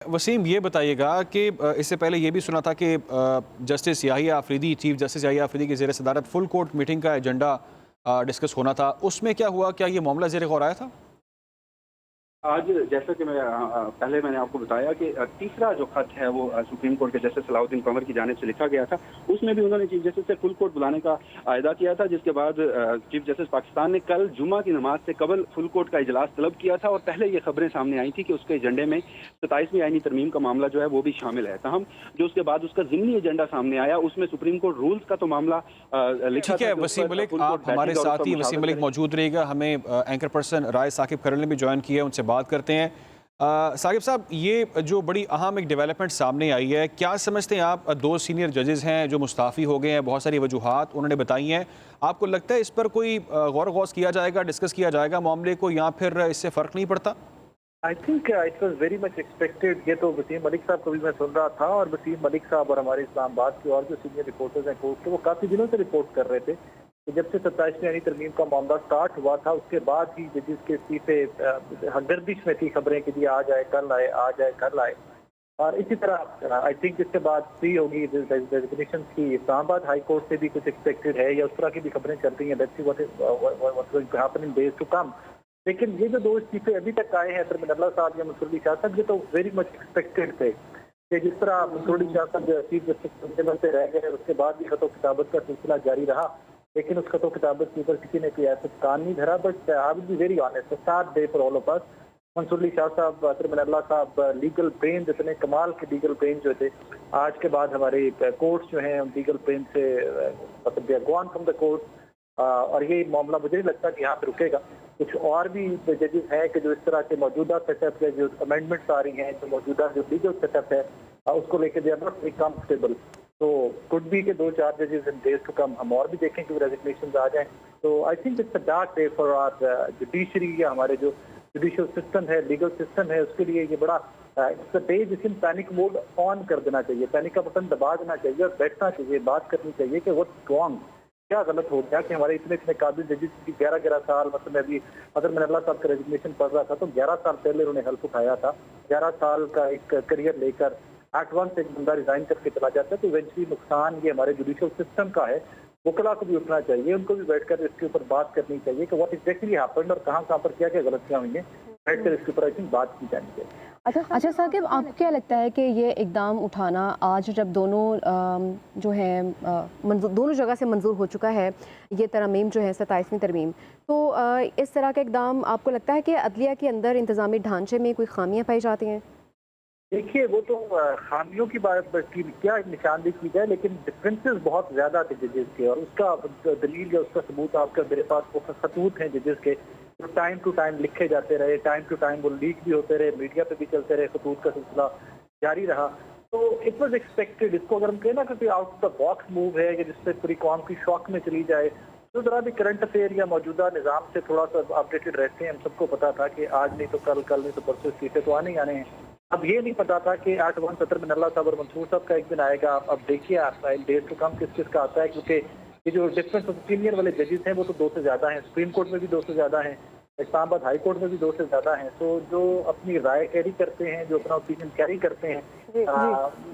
वसीम, ये बताइएगा कि इससे पहले ये भी सुना था कि justice Yahya Afridi, chief justice Yahya Afridi की ज़ेर सदारत फुल कोर्ट मीटिंग का एजेंडा डिस्कस होना था। उसमें क्या हुआ? क्या ये मामला ज़ेर गौर आया था? आज जैसा कि पहले मैंने आपको बताया कि तीसरा जो खत है वो सुप्रीम कोर्ट के जस्टिस सलाउद्दीन कंवर की जानिब से लिखा गया था। उसमें भी उन्होंने चीफ जस्टिस से फुल कोर्ट बुलाने का अदा किया था, जिसके बाद चीफ जस्टिस पाकिस्तान ने कल जुमा की नमाज से कबल फुल कोर्ट का इजलास तलब किया था और पहले ये खबरें सामने आई थी कि उसके एजेंडे में 27वीं आईनी तरमीम का मामला जो है वो भी शामिल है। ताहम जो उसके बाद उसका ज़िमनी एजेंडा सामने आया उसमें सुप्रीम कोर्ट रूल्स का तो मामला लिखा ठीक था। है वसीम मलिक, आप हमारे साथ ही वसीम मलिक मौजूद रहेगा। हमें एंकर पर्सन राय साकिब खरल ने भी ज्वाइन किया है, उनसे बात करते हैं। साकिब साहब, ये जो बड़ी अहम एक डेवलपमेंट सामने आई है, क्या समझते हैं आप? दो सीनियर जजेस हैं जो मुस्ताफ़ी हो गए हैं, बहुत सारी वजूहात उन्होंने बताई हैं। आपको लगता है इस पर कोई गौर गौस किया जाएगा, डिस्कस किया जाएगा मामले को, या फिर इससे फ़र्क नहीं पड़ता? I think it was very much expected. ये तो वसीम मलिक साहब को भी मैं सुन रहा था, और वसीम मलिक साहब और हमारे इस्लामाबाद के और जो सीनियर रिपोर्टर्स हैं कोर्ट के, वो काफ़ी दिनों से रिपोर्ट कर रहे थे कि जब से 27वीं यानी तरमीम का मामला स्टार्ट हुआ था उसके बाद ही जजेस के इस्तीफे गर्दिश में थी खबरें कि जी आ जाए कल आए, आ जाए कल आए। और इसी तरह आई थिंक इसके बाद फ्री होगी डेजिग्नेशन की। इस्लामाबाद हाई कोर्ट से भी कुछ एक्सपेक्टेड है, या उस तरह की भी खबरें चल रही हैं। Let's see what is happening in days to come. लेकिन ये जो दो इस्तीफे अभी तक आए हैं अतर मिनल्ला साहब या मंसूर अली शाह साहब, ये तो वेरी मच एक्सपेक्टेड थे कि जिस तरह मंसूर अली शाह साहब चीफ जस्टिस से रह गए, उसके बाद भी खतो किताबत का सिलसिला जारी रहा, लेकिन उस खतो किताबत के ऊपर किसी ने कोई ऐसा कान नहीं धरा। But I will be very honest, sad day for all of us. Mansoor Ali Shah sahab, Athar Minallah साहब, लीगल ब्रेन, इतने कमाल के लीगल ब्रेन जो थे, आज के बाद हमारे कोर्ट्स जो हैं लीगल ब्रेन से मतलब they are gone from the court. और ये मामला मुझे नहीं लगता कि यहाँ पे रुकेगा। कुछ और भी जजेस हैं कि जो इस तरह के मौजूदा सेटअप है, जो अमेंडमेंट्स आ रही हैं, जो मौजूदा जो लीगल सेटअप है उसको लेकर they are not very comfortable. तो कुड बी के 2-4 जजेस इन डेज टू कम हम और भी देखें कि रेजिग्नेशन आ जाए। तो I think it's a dark day for our judiciary, या हमारे जो जुडिशियल सिस्टम है, लीगल सिस्टम है, उसके लिए ये बड़ा इट्स अ डे जिसमें पैनिक मोड ऑन कर देना चाहिए, पैनिक का बटन दबा देना चाहिए और बैठना चाहिए, बात करनी चाहिए कि व्हाट्स रॉन्ग, क्या गलत हो गया कि हमारे इतने इतने काबिल जजेस की 11-11 साल, मतलब मैं अभी अगर मिनल्ला साहब का रेजिग्नेशन पढ़ रहा था तो 11 साल पहले उन्होंने हेल्प उठाया था। 11 साल का एक करियर लेकर एट वंस एक बंदा रिजाइन करके चला जाता है तो इवेंचुअली नुकसान ये हमारे जुडिशियल सिस्टम का है। वकला को भी उठना चाहिए, उनको भी बैठकर इसके ऊपर बात करनी चाहिए कि व्हाट एग्जैक्टली हैपेंड और कहाँ पर क्या क्या गलतियाँ हुई हैं, बैठकर इसके ऊपर आई थिंक बात की जानी चाहिए। अच्छा साकिब, आपको क्या लगता है कि ये इकदाम उठाना आज जब दोनों जो है दोनों जगह से मंजूर हो चुका है ये तरमीम जो है 27वीं तरमीम, तो इस तरह का इकदाम आपको लगता है कि अदलिया के अंदर इंतजामी ढांचे में कोई खामियां पाई जाती हैं? देखिए, वो तो खामियों की बात की क्या निशानदेही की जाए, लेकिन डिफरेंसेस बहुत ज्यादा थे जजेस के, और उसका दलील या उसका सबूत आपका मेरे पास वो खतूत हैं जजेस के, तो टाइम टू टाइम लिखे जाते रहे, टाइम टू टाइम वो लीक भी होते रहे, मीडिया पे भी चलते रहे, खतूत का सिलसिला जारी रहा। तो इट वॉज एक्सपेक्टेड। इसको अगर हम कहें ना कि out of the box move है कि जिससे पूरी कौम की शौक में चली जाए, तो जरा भी करंट अफेयर या मौजूदा निज़ाम से थोड़ा सा अपडेटेड रहते हैं। हम सबको पता था कि आज नहीं तो कल, कल नहीं तो परसों इस्तीफे तो आने ही आने हैं। अब ये नहीं पता था कि एट वन अतर मिनल्ला साहब और मंसूर साहब का एक दिन आएगा। अब देखिए आप डेज टू कम किस किस का आता है, क्योंकि ये जो डिफरेंस ओपिनियन वाले जजेस हैं वो तो 2 से ज्यादा हैं, सुप्रीम कोर्ट में भी 2 से ज्यादा हैं, इस्लामाबाद हाई कोर्ट में भी 2 से ज्यादा हैं। तो जो अपनी राय कैरी करते हैं, जो अपना ओपिनियन कैरी करते हैं,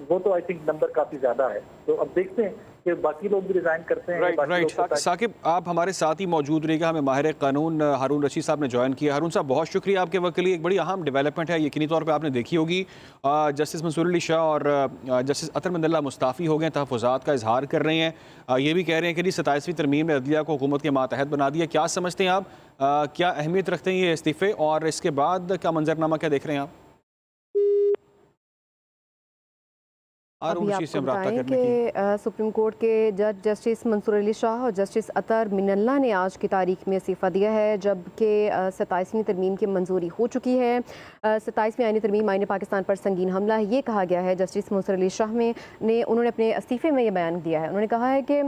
वो तो आई थिंक नंबर काफी ज्यादा है। तो अब देखते हैं कि बाकी लोग भी रिजाइन करते हैं। राइट। साकिब, आप हमारे साथ ही मौजूद रहेगा। हमें माहिर कानून हारून रशीद साहब ने ज्वाइन किया। हारून साहब, बहुत शुक्रिया आपके वक्त के लिए। एक बड़ी अहम डेवलपमेंट है, यकीनी तौर पे आपने देखी होगी। जस्टिस मंसूर अली शाह और जस्टिस अतर मिनल्ला मुस्ताफ़ी हो गए, तहफ़्फ़ुज़ात का इजहार कर रहे हैं। ये भी कह रहे हैं कि जी 27वीं तरमीम ने अदलिया को हुकूमत के मातहत बना दिया। क्या समझते हैं आप, क्या अहमियत रखते हैं ये इस्तीफ़े, और इसके बाद क्या मंजरनामा क्या देख रहे हैं आप? अभी आपको बताएं कि सुप्रीम कोर्ट के जज जस्टिस मंसूर अली शाह और जस्टिस अतर मिनल्ला ने आज की तारीख में इस्तीफ़ा दिया है, जबकि 27वीं तरमीम की मंजूरी हो चुकी है। 27वीं आईनी तरमीम आईन पाकिस्तान पर संगीन हमला है, ये कहा गया है। जस्टिस मंसूर अली शाह ने उन्होंने अपने इस्तीफ़े में ये बयान दिया है। उन्होंने कहा है कि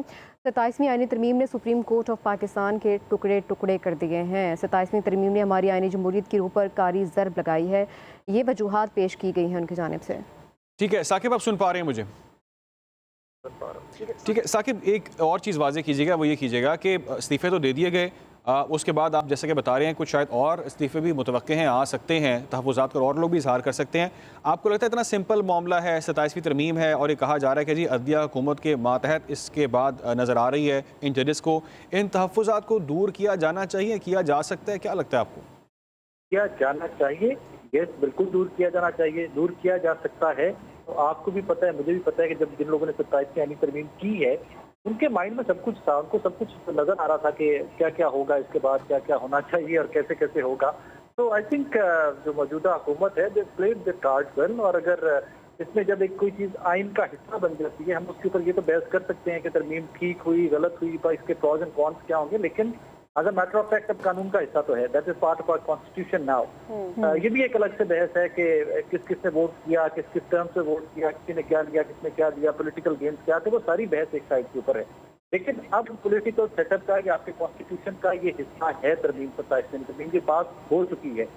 27वीं आईनी तरमीम ने सुप्रीम कोर्ट ऑफ पाकिस्तान के टुकड़े टुकड़े कर दिए हैं। 27वीं तरमीम ने हमारी आईनी जमहूरियत की रूह पर कारी ज़रब लगाई है, ये वजूहात पेश की गई हैं उनकी जानिब से। ठीक है साकिब, आप सुन पा रहे हैं मुझे? ठीक है साकिब, एक और चीज़ वाज़ेह कीजिएगा, वो ये कीजिएगा कि इस्तीफ़े तो दे दिए गए, उसके बाद आप जैसे कि बता रहे हैं कुछ शायद और इस्तीफ़े भी मुतवक्के हैं, आ सकते हैं, तहफ़्फ़ुज़ात को और लोग भी इज़हार कर सकते हैं। आपको लगता है इतना सिंपल मामला है, 27वीं तरमीम है और ये कहा जा रहा है कि जी अदलिया हुकूमत के मातहत इसके बाद नज़र आ रही है इन जजेस को, इन तहफ़्फ़ुज़ात को दूर किया जाना चाहिए, किया जा सकता है, क्या लगता है आपको? किया जाना चाहिए, यस बिल्कुल दूर किया जाना चाहिए, दूर किया जा सकता है। तो आपको भी पता है, मुझे भी पता है कि जब जिन लोगों ने 27वीं आईनी तरमीम की है, उनके माइंड में सब कुछ था, उनको सब कुछ नजर आ रहा था कि क्या क्या होगा इसके बाद, क्या क्या होना चाहिए और कैसे कैसे होगा। तो आई थिंक जो मौजूदा हुकूमत है, they played the card well. और अगर इसमें जब एक कोई चीज आइन का हिस्सा बन जाती है, हम उसके ऊपर ये तो बहस कर सकते हैं कि तरमीम ठीक हुई, गलत हुई, पर इसके प्रॉज एंड कॉन्स क्या होंगे, लेकिन अगर मैटर ऑफ फैक्ट अब कानून का हिस्सा तो है, that is part of our constitution now. ये भी एक अलग से बहस है कि किस किस ने वोट किया, किस किस टर्म से वोट किया, किसी ने क्या लिया, किसने क्या दिया, पॉलिटिकल गेम्स क्या थे, वो सारी बहस एक साइड के ऊपर है। लेकिन अब पॉलिटिकल सेटअप का या आपके कॉन्स्टिट्यूशन का ये हिस्सा है तरमीम 27वीं तरमीम की पास हो चुकी है।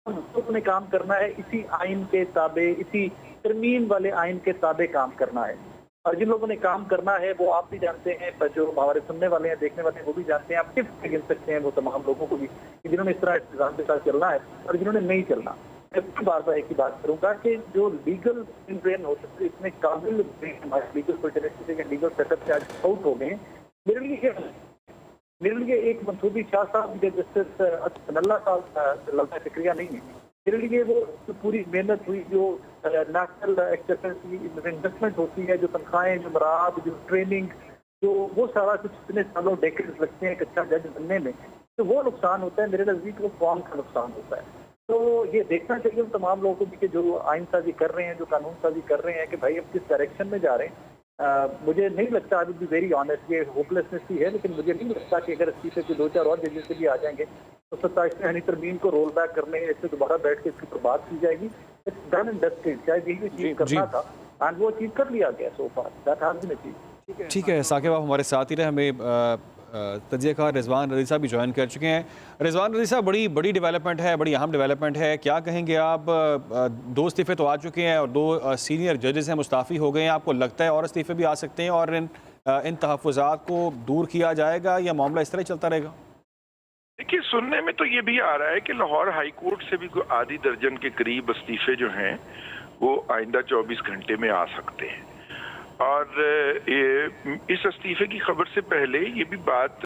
लोगों ने काम करना है इसी आइन के ताबे, इसी तरमीम वाले आइन के ताबे काम करना है। और जिन लोगों ने काम करना है वो आप भी जानते हैं, पर जो हमारे सुनने वाले हैं, देखने वाले हैं, वो भी जानते हैं। आप टिप्स गिन सकते हैं वो तमाम लोगों को भी कि जिन्होंने इस तरह इंतजाम के साथ चलना है और जिन्होंने नहीं चलना। मैं बार बार एक ही बात करूंगा कि जो लीगल ब्रेन हो सकते, इतने काबिल ब्रेन हमारे लीगल फर्टिलिटी के लीगल सेटअप से आज आउट हो गए। मेरे लिए एक मंसूबी शाह साहब जस्टिस नल्ला साहब लंबा फिक्रिया नहीं है। मेरे लिए वो पूरी मेहनत हुई, जो नेशनल इन्वेस्टमेंट होती है, जो तनख्वाहें, जो मराद, जो ट्रेनिंग, जो वो सारा कुछ इतने सालों डेकेड्स लगते हैं एक अच्छा जज बनने में, तो वो नुकसान होता है। मेरे नज़दीक वो कौम का नुकसान होता है। तो ये देखना चाहिए उन तमाम लोगों को भी कि जो आइन साजी कर रहे हैं, जो कानून साजी कर रहे हैं, कि भाई अब किस डायरेक्शन में जा रहे हैं। मुझे नहीं लगता, आई विल बी वेरी ऑनेस्ट, ये होपलेसनेस ही है, लेकिन मुझे नहीं लगता कि अगर इस्तीफे के 2-4 और जजेस से भी आ जाएंगे तो 27वीं आईनी तरमीम को रोल बैक करने से दोबारा बैठ के इसकी बात की जाएगी। इट्स डन एंड डस्टेड, शायद यही अचीव करना था एंड वो अचीव कर लिया गया सो फार, दैट हैज बीन अचीव्ड। ठीक है, साकिब आप हमारे साथ ही रहे, हमें तजियाकार रिजवान रज़ी साहब भी ज्वाइन कर चुके हैं। रिजवान रज़ी साहब, बड़ी डेवलपमेंट है, बड़ी अहम डेवलपमेंट है, क्या कहेंगे आप? 2 इस्तीफ़े तो आ चुके हैं और 2 सीनियर जजेस हैं मुस्ताफ़ी हो गए हैं, आपको लगता है और इस्तीफ़े भी आ सकते हैं और इन तहफ़्फ़ुज़ात को दूर किया जाएगा या मामला इस तरह चलता रहेगा? देखिए, सुनने में तो ये भी आ रहा है कि लाहौर हाई कोर्ट से भी कोई आधी दर्जन के करीब इस्तीफे जो हैं वो आइंदा 24 घंटे में आ सकते हैं। और इस इस्तीफे की खबर से पहले ये भी बात